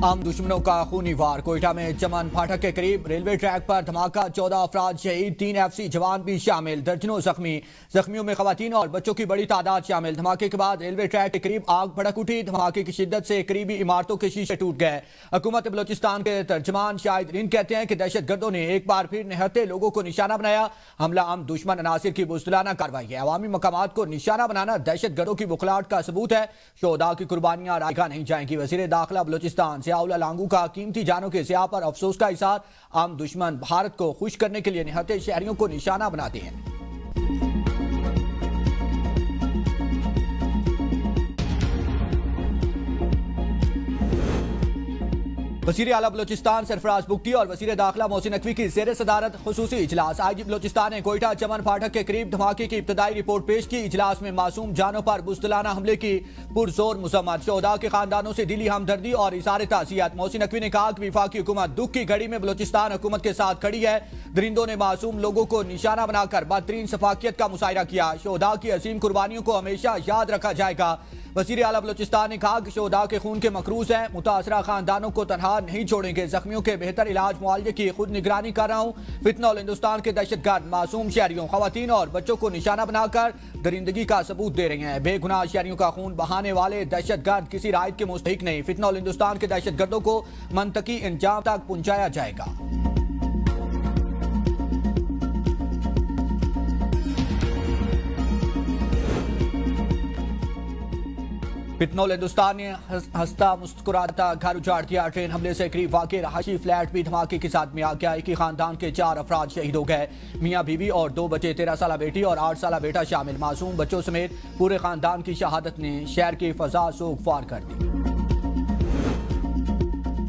عام دشمنوں کا خونی وار کوئٹہ میں چمن پھاٹک کے قریب ریلوے ٹریک پر دھماکہ 14 افراد شہید 3 FC جوان بھی شامل درجنوں زخمیوں میں خواتین اور بچوں کی بڑی تعداد شامل دھماکے کے بعد ریلوے ٹریک کے قریب آگ بھڑک اٹھی دھماکے کی شدت سے قریبی عمارتوں کے شیشے ٹوٹ گئے حکومت بلوچستان کے ترجمان شاہد رین کہتے ہیں کہ دہشت گردوں نے ایک بار پھر نہتے لوگوں کو نشانہ بنایا حملہ عام دشمن عناصر کی بزدلانہ کارروائی ہے عوامی مقامات کو نشانہ بنانا دہشت گردوں کی بخلاہٹ کا ثبوت ہے شہداء کی قربانیاں رائگاں نہیں جائیں گی وزیر داخلہ بلوچستان ضیاء اللہ لانگو کا قیمتی جانوں کے ضیاع پر افسوس کا اظہار عام دشمن بھارت کو خوش کرنے کے لیے نہتے شہریوں کو نشانہ بناتے ہیں وزیر اعلیٰ بلوچستان سرفراز بگٹی اور وزیر داخلہ محسن نقوی کی زیر صدارت خصوصی اجلاس آئی جی بلوچستان نے کوئٹہ چمن پھاٹک کے قریب دھماکے کی ابتدائی رپورٹ پیش کی اجلاس میں معصوم جانوں پر بزدلانہ حملے کی پرزور مذمت شہداء کے خاندانوں سے دلی ہمدردی اور اظہار تعزیت محسن نقوی نے کہا کہ وفاقی حکومت دکھ کی گھڑی میں بلوچستان حکومت کے ساتھ کھڑی ہے درندوں نے معصوم لوگوں کو نشانہ بنا کر بدترین سفاکیت کا مظاہرہ کیا شہداء کی عظیم قربانیوں کو ہمیشہ یاد رکھا جائے گا وزیر اعلیٰ بلوچستان نے کہا کہ شہداء کے خون کے مقروض ہیں متاثرہ خاندانوں کو تنہا نہیں چھوڑیں گے زخمیوں کے بہتر علاج معالجے کی خود نگرانی کر رہا ہوں فتنہ ہندوستان کے دہشت گرد معصوم شہریوں خواتین اور بچوں کو نشانہ بنا کر درندگی کا ثبوت دے رہے ہیں بے گناہ شہریوں کا خون بہانے والے دہشت گرد کسی رعایت کے مستحق نہیں فتنہ ہندوستان کے دہشت گردوں کو منطقی انجام تک پہنچایا جائے گا فتنول ہندوستان نے ہنستا مسکراتا گھر اجاڑ دیا ٹرین حملے سے قریب واقع رہائشی فلیٹ بھی دھماکے کے ساتھ میں آ گیا ایک ہی خاندان کے 4 افراد شہید ہو گئے میاں بیوی اور 2 بچے 13 سالہ بیٹی اور 8 سالہ بیٹا شامل معصوم بچوں سمیت پورے خاندان کی شہادت نے شہر کی فضا سوگوار کر دی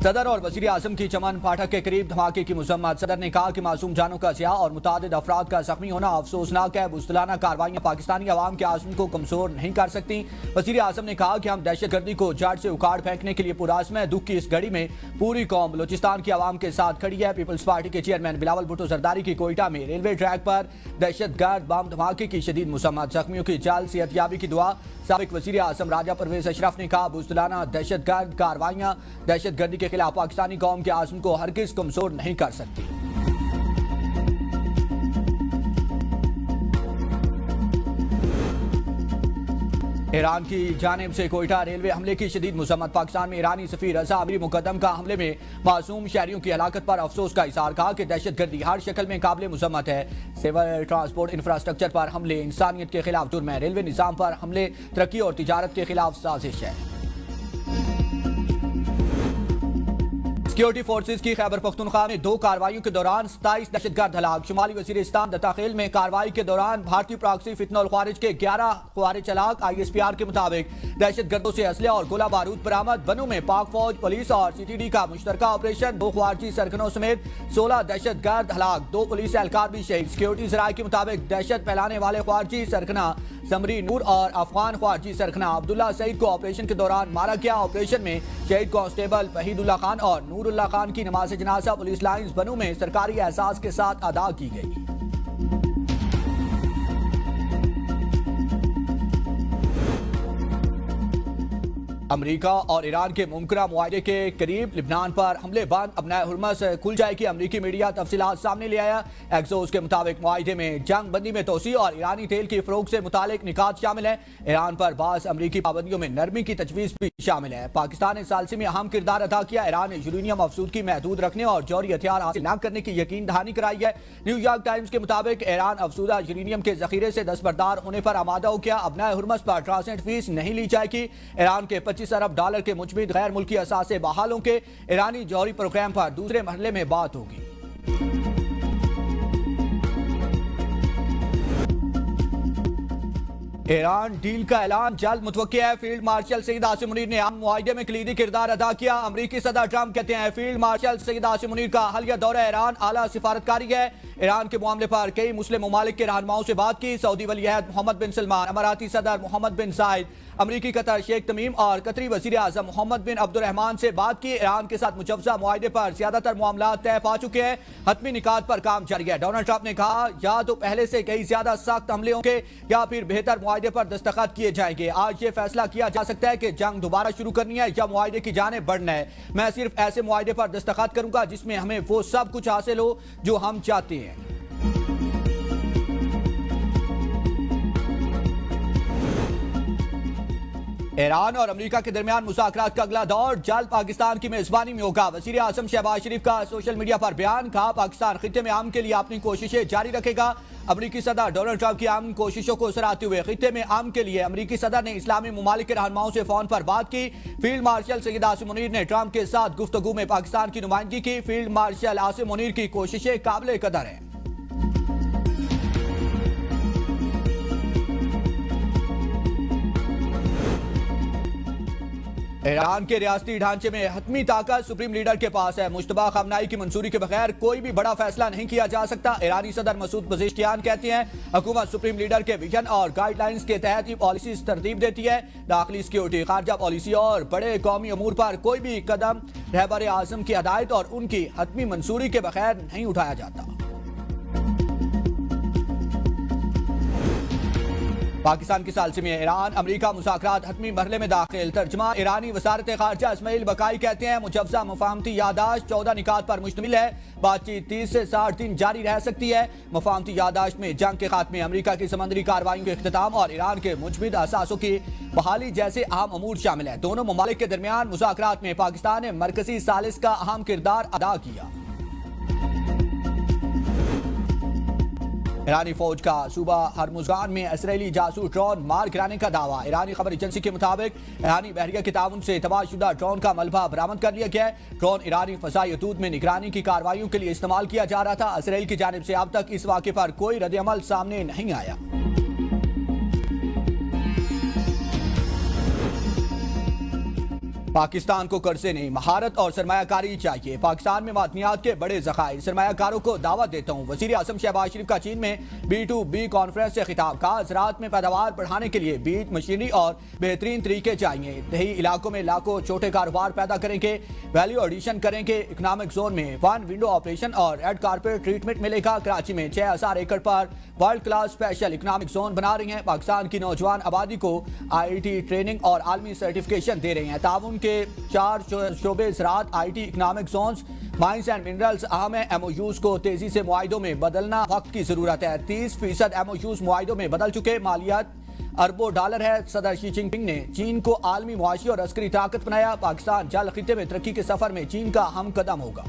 صدر اور وزیر اعظم کی چمن پھاٹک کے قریب دھماکے کی مذمت صدر نے کہا کہ معصوم جانوں کا ضیاع اور متعدد افراد کا زخمی ہونا افسوسناک ہے بزدلانہ کارروائیاں پاکستانی عوام کے عزم کو کمزور نہیں کر سکتی وزیر اعظم نے کہا کہ ہم دہشت گردی کو جڑ سے اکھاڑ پھینکنے کے لیے پرعزم ہیں دکھ کی اس گھڑی میں پوری قوم بلوچستان کی عوام کے ساتھ کھڑی ہے پیپلز پارٹی کے چیئرمین بلاول بھٹو زرداری کی کوئٹہ میں ریلوے ٹریک پر دہشت گرد بم دھماکے کی شدید مذمت زخمیوں کی جلد صحت یابی کی دعا سابق وزیر اعظم راجہ پرویز اشرف نے کہا بزدلانہ دہشت گرد کارروائیاں دہشت گردی کے خلاف پاکستانی قوم کے عزم کو ہرگز کمزور نہیں کر سکتی ایران کی جانب سے کوئٹہ ریلوے حملے کی شدید مذمت پاکستان میں ایرانی سفیر رضا امری مقدم کا حملے میں معصوم شہریوں کی ہلاکت پر افسوس کا اظہار کہا کہ دہشت گردی ہر شکل میں قابل مذمت ہے سول ٹرانسپورٹ انفراسٹرکچر پر حملے انسانیت کے خلاف جرم ہے ریلوے نظام پر حملے ترقی اور تجارت کے خلاف سازش ہے سیکیورٹی فورسز کی خیبر پختونخوا میں 2 کارروائیوں کے دوران 27 دہشت گرد ہلاک شمالی وزیرستان دتاخیل میں کارروائی کے دوران بھارتی پراکسی فتنہ الخوارج کے 11 خوارج ہلاک ISPR کے مطابق دہشت گردوں سے اسلحہ اور گولہ بارود برآمد بنوں میں پاک فوج پولیس اور CTD کا مشترکہ آپریشن 2 خارجی سرگنوں سمیت 16 دہشت گرد ہلاک 2 پولیس اہلکار بھی شہید سیکیورٹی ذرائع کے مطابق دہشت پھیلانے والے خارجی سرگنا زمری نور اور افغان خارجی سرگنا عبداللہ سعید کو آپریشن کے دوران مارا گیا آپریشن میں شہید کانسٹیبل وحید اللہ خان اور نور اللہ خان کی نماز جنازہ پولیس لائنز بنوں میں سرکاری اعزاز کے ساتھ ادا کی گئی امریکہ اور ایران کے ممکنہ معاہدے کے قریب لبنان پر حملے بعد ابنائے ہرمز کھل جائے گی امریکی میڈیا تفصیلات سامنے لے آیا ایکسوس کے مطابق معاہدے میں جنگ بندی میں توسیع اور ایرانی تیل کی فروخت سے متعلق نکات شامل ہیں ایران پر بعض امریکی پابندیوں میں نرمی کی تجویز بھی شامل ہے پاکستان نے ثالثی میں اہم کردار ادا کیا ایران نے یورینیم افزودگی محدود رکھنے اور جوہری ہتھیار حاصل نہ کرنے کی یقین دہانی کرائی ہے نیو یارک ٹائمز کے مطابق ایران افزودہ یورینیم کے ذخیرے سے دستبردار ہونے پر آمادہ ہو گیا ابنائے ہرمز پر ٹرانزٹ فیس نہیں لی جائے گی ایران کے $25 ارب کے مجمد غیر ملکی اثاثے بحالوں کے ایرانی جوہری پروگرام پر دوسرے مرحلے میں بات ہوگی ایران ڈیل کا اعلان جلد متوقع ہے فیلڈ مارشل سید عاصم منیر نے عام معاہدے میں کلیدی کردار ادا کیا امریکی صدر ٹرمپ کہتے ہیں فیلڈ مارشل سید عاصم منیر کا حالیہ دورہ ایران اعلیٰ سفارتکاری ہے ایران کے معاملے پر کئی مسلم ممالک کے رہنماؤں سے بات کی سعودی ولی عہد محمد بن سلمان اماراتی صدر محمد بن زائد امریکی قطر شیخ تمیم اور قطری وزیر اعظم محمد بن عبد الرحمان سے بات کی ایران کے ساتھ مجوزہ معاہدے پر زیادہ تر معاملات طے پا چکے ہیں حتمی نکات پر کام جاری ہے ڈونلڈ ٹرمپ نے کہا یا تو پہلے سے کئی زیادہ سخت حملے ہوں گے یا پھر بہتر معاہدے معاہدے پر دستخط کیے جائیں گے۔ آج یہ فیصلہ کیا جا سکتا ہے کہ جنگ دوبارہ شروع کرنی ہے یا معاہدے کی جانب بڑھنا ہے۔ میں صرف ایسے معاہدے پر دستخط کروں گا جس میں ہمیں وہ سب کچھ حاصل ہو جو ہم چاہتے ہیں۔ ایران اور امریکہ کے درمیان مذاکرات کا اگلا دور جلد پاکستان کی میزبانی میں ہوگا۔ وزیر اعظم شہباز شریف کا سوشل میڈیا پر بیان، کہا پاکستان خطے میں امن کے لیے اپنی کوششیں جاری رکھے گا۔ امریکی صدر ڈونلڈ ٹرمپ کی امن کوششوں کو سراہتے ہوئے خطے میں امن کے لیے امریکی صدر نے اسلامی ممالک کے رہنماؤں سے فون پر بات کی۔ فیلڈ مارشل سید عاصم منیر نے ٹرمپ کے ساتھ گفتگو میں پاکستان کی نمائندگی کی۔ فیلڈ مارشل عاصم منیر کی کوششیں قابل قدر ہیں۔ ایران کے ریاستی ڈھانچے میں حتمی طاقت سپریم لیڈر کے پاس ہے۔ مشتبہ خامنائی کی منظوری کے بغیر کوئی بھی بڑا فیصلہ نہیں کیا جا سکتا۔ ایرانی صدر مسعود پزشکیان کہتے ہیں حکومت سپریم لیڈر کے ویژن اور گائیڈ لائنز کے تحت ہی پالیسیز ترتیب دیتی ہے۔ داخلی سیکیورٹی، خارجہ پالیسی اور بڑے قومی امور پر کوئی بھی قدم رہبر اعظم کی ہدایت اور ان کی حتمی منظوری کے بغیر نہیں اٹھایا جاتا۔ پاکستان کے ثالثی میں ایران امریکہ مذاکرات حتمی مرحلے میں داخل۔ ترجمہ ایرانی وزارت خارجہ اسماعیل بقائی کہتے ہیں مجوزہ مفاہمتی یادداشت 14 نکات پر مشتمل ہے۔ بات چیت 30 سے 60 دن جاری رہ سکتی ہے۔ مفاہمتی یادداشت میں جنگ کے خاتمے، امریکہ کی سمندری کارروائیوں کے اختتام اور ایران کے مجمد اثاثوں کی بحالی جیسے اہم امور شامل ہیں۔ دونوں ممالک کے درمیان مذاکرات میں پاکستان نے مرکزی ثالث کا اہم کردار ادا کیا۔ ایرانی فوج کا صوبہ ہرمزگان میں اسرائیلی جاسوس ڈرون مار گرانے کا دعویٰ۔ ایرانی خبر ایجنسی کے مطابق ایرانی بحریہ کے تعاون سے تباہ شدہ ڈرون کا ملبہ برآمد کر لیا گیا ہے۔ ڈرون ایرانی فضائی حدود میں نگرانی کی کارروائیوں کے لیے استعمال کیا جا رہا تھا۔ اسرائیل کی جانب سے اب تک اس واقعے پر کوئی رد عمل سامنے نہیں آیا۔ پاکستان کو قرضے نہیں، مہارت اور سرمایہ کاری چاہیے۔ پاکستان میں معدنیات کے بڑے ذخائر، سرمایہ کاروں کو دعوت دیتا ہوں۔ وزیر اعظم شہباز شریف کا چین میں B2B کانفرنس سے خطاب، کہا زراعت میں پیداوار بڑھانے کے لیے بیج، مشینری اور بہترین طریقے چاہیے۔ دیہی علاقوں میں لاکھوں چھوٹے کاروبار پیدا کریں گے، ویلیو ایڈیشن کریں گے۔ اکنامک زون میں 1 ونڈو آپریشن اور ایڈ کارپوریٹ ٹریٹمنٹ ملے گا۔ کراچی میں 6000 ایکڑ پر world class special economic zone بنا رہی ہیں۔ پاکستان کی نوجوان آبادی کو IIT ٹریننگ اور عالمی سرٹیفکیشن دے رہے ہیں۔ تعاون کے 4 شعبے زراعت، IT، economic zones, mines and minerals اہم ہیں۔ MOUs کو تیزی سے معاہدوں میں بدلنا وقت کی ضرورت ہے۔ 30% MOUs معاہدوں میں بدل چکے، مالیات اربوں ڈالر ہے۔ صدر شی جن پنگ نے چین کو عالمی معاشی اور عسکری طاقت بنایا۔ پاکستان جل خطے میں ترقی کے سفر میں چین کا اہم قدم ہوگا۔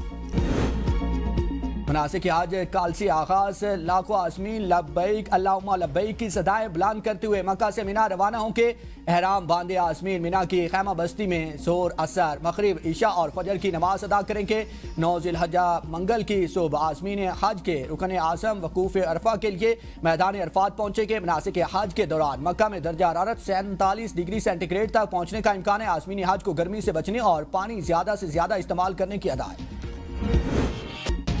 مناسک حج کل سے آغاز، لاکھوں عازمین لبیک اللہم لبیک کی صدائیں بلند کرتے ہوئے مکہ سے مینا روانہ ہوں گے۔ احرام باندھے عازمین مینا کی خیمہ بستی میں ظہر، عصر، مغرب، عشاء اور فجر کی نماز ادا کریں گے۔ 9 ذی الحجہ منگل کی صبح عازمین حج کے رکن اعظم وقوف عرفہ کے لیے میدان عرفات پہنچیں گے۔ مناسک حج کے دوران مکہ میں درجہ حرارت 47 ڈگری سینٹی گریڈ تک پہنچنے کا امکان ہے۔ عازمین حج کو گرمی سے بچنے اور پانی زیادہ سے زیادہ استعمال کرنے کی ہدایت۔